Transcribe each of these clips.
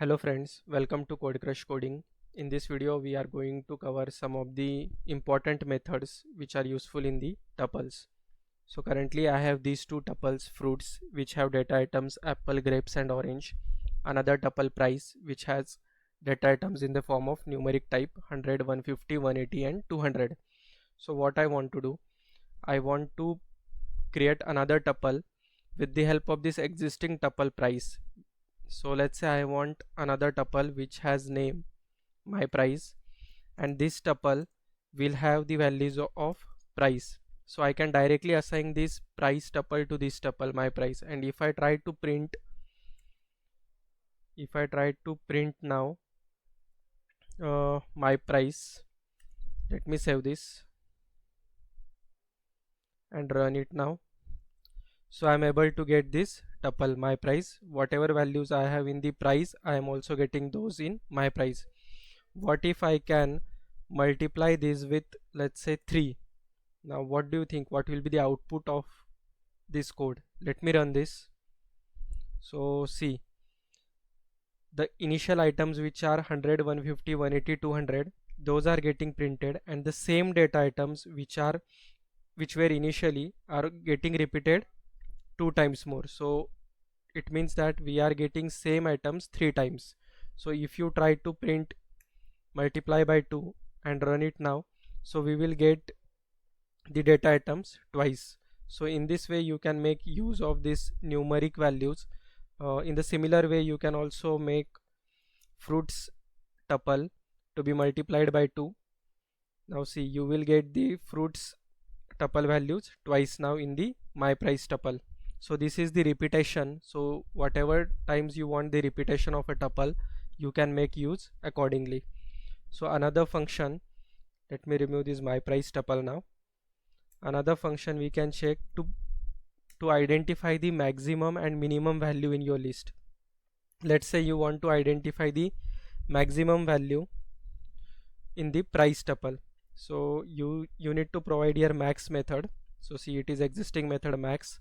Hello friends, welcome to Code Crush Coding. In this video we are going to cover some of the important methods which are useful in the tuples. So currently I have these two tuples fruits which have data items apple, grapes and orange. Another tuple price which has data items in the form of numeric type 100, 150, 180 and 200. So what I want to do, I want to create another tuple with the help of this existing tuple price. So let's say I want another tuple which has name my price, and this tuple will have the values of price. So I can directly assign this price tuple to this tuple my price, and if I try to print now my price, let me save this and run it now. So I am able to get this tuple my price. Whatever values I have in the price, I am also getting those in my price. What if I can multiply this with, let's say, 3? Now what do you think, what will be the output of this code? Let me run this. So see, the initial items which are 100, 150, 180, 200, those are getting printed, and the same data items which were initially are getting repeated 2 times more. So it means that we are getting same items 3 times. So if you try to print multiply by 2 and run it now, so we will get the data items twice. So in this way you can make use of this numeric values. In the similar way you can also make fruits tuple to be multiplied by 2. Now see, you will get the fruits tuple values twice now in the my price tuple. So this is the repetition. So whatever times you want the repetition of a tuple, you can make use accordingly. So another function, let me remove this my price tuple now. Another function we can check to identify the maximum and minimum value in your list. Let's say you want to identify the maximum value in the price tuple. So you need to provide your max method. So see, it is existing method max,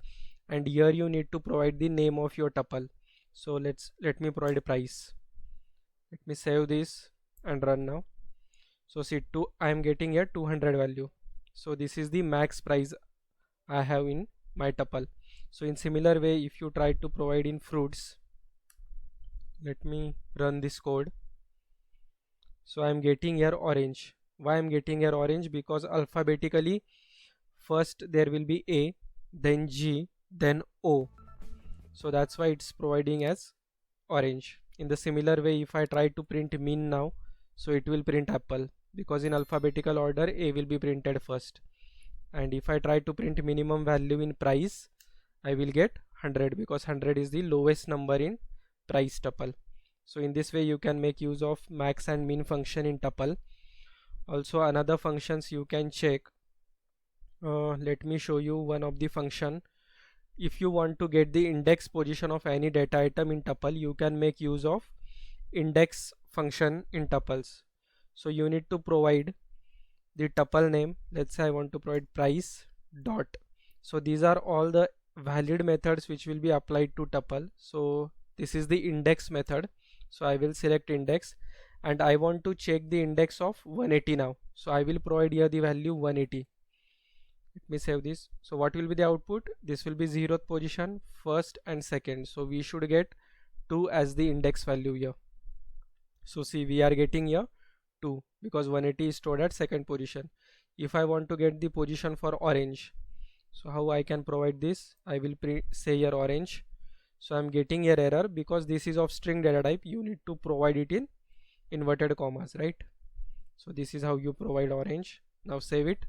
and here you need to provide the name of your tuple. So let me provide a price. Let me save this and run now. So see, I am getting a 200 value. So this is the max price I have in my tuple. So in similar way, if you try to provide in fruits, let me run this code. So I am getting here orange. Why I am getting here orange? Because alphabetically first there will be A, then G, then O. So that's why it's providing as orange. In the similar way, if I try to print min now, so it will print apple, because in alphabetical order A will be printed first. And if I try to print minimum value in price, I will get 100, because 100 is the lowest number in price tuple. So in this way you can make use of max and min function in tuple. Also another functions you can check. Let me show you one of the function. If you want to get the index position of any data item in tuple, you can make use of index function in tuples. So you need to provide the tuple name. Let's say I want to provide price dot. So these are all the valid methods which will be applied to tuple. So this is the index method. So I will select index, and I want to check the index of 180 now. So I will provide here the value 180. Let me save this. So what will be the output? This will be 0th position, first and second. So we should get 2 as the index value here. So see, we are getting here 2 because 180 is stored at second position. If I want to get the position for orange, so how I can provide this? I will say here orange. So I'm getting here error because this is of string data type. You need to provide it in inverted commas, right? So this is how you provide orange. Now save it.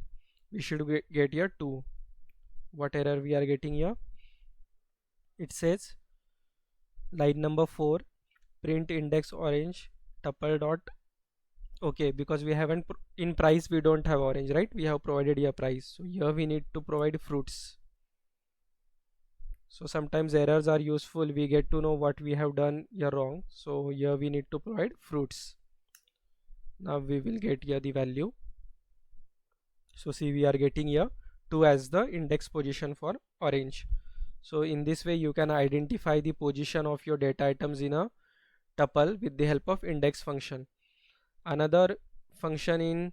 We should get here 2. What error we are getting here? It says line number 4, print index orange tuple dot. Okay, because we haven't in price we don't have orange, right? We have provided here price. So here we need to provide fruits. So sometimes errors are useful. We get to know what we have done here wrong. So here we need to provide fruits. Now we will get here the value. So see, we are getting here 2 as the index position for orange. So in this way you can identify the position of your data items in a tuple with the help of index function. Another function in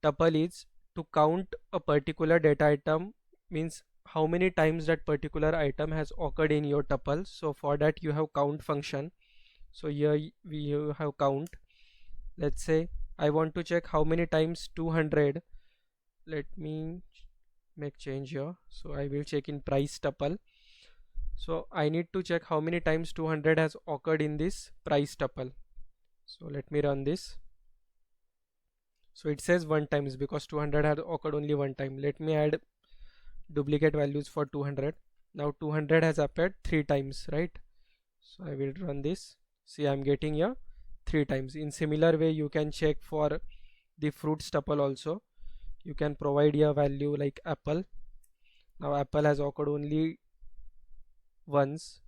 tuple is to count a particular data item, means how many times that particular item has occurred in your tuple. So for that you have count function. So here you have count. Let's say I want to check how many times 200. Let me make change here. So I will check in price tuple. So I need to check how many times 200 has occurred in this price tuple. So let me run this. So it says one times because 200 had occurred only one time. Let me add duplicate values for 200. Now 200 has appeared 3 times, right? So I will run this. See, I'm getting here 3 times. In similar way you can check for the fruits tuple also. You can provide a value like apple. Now apple has occurred only once,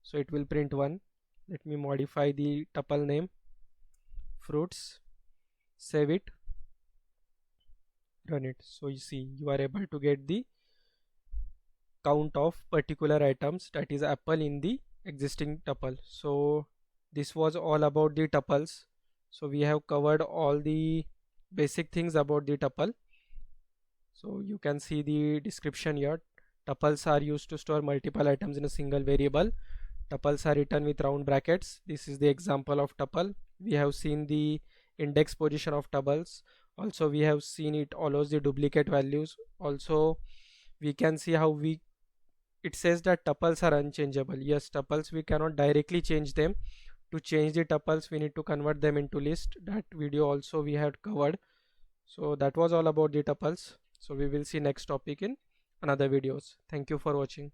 so it will print 1. Let me modify the tuple name fruits, save it, run it. So you see you are able to get the count of particular items, that is apple, in the existing tuple. So this was all about the tuples. So we have covered all the basic things about the tuple. So you can see the description here. Tuples are used to store multiple items in a single variable. Tuples are written with round brackets. This is the example of tuple. We have seen the index position of tuples. Also we have seen it allows the duplicate values. Also we can see how it says that tuples are unchangeable. Yes, tuples we cannot directly change them. To change the tuples we need to convert them into list. That video also we had covered. So that was all about the tuples. So we will see next topic in another videos. Thank you for watching.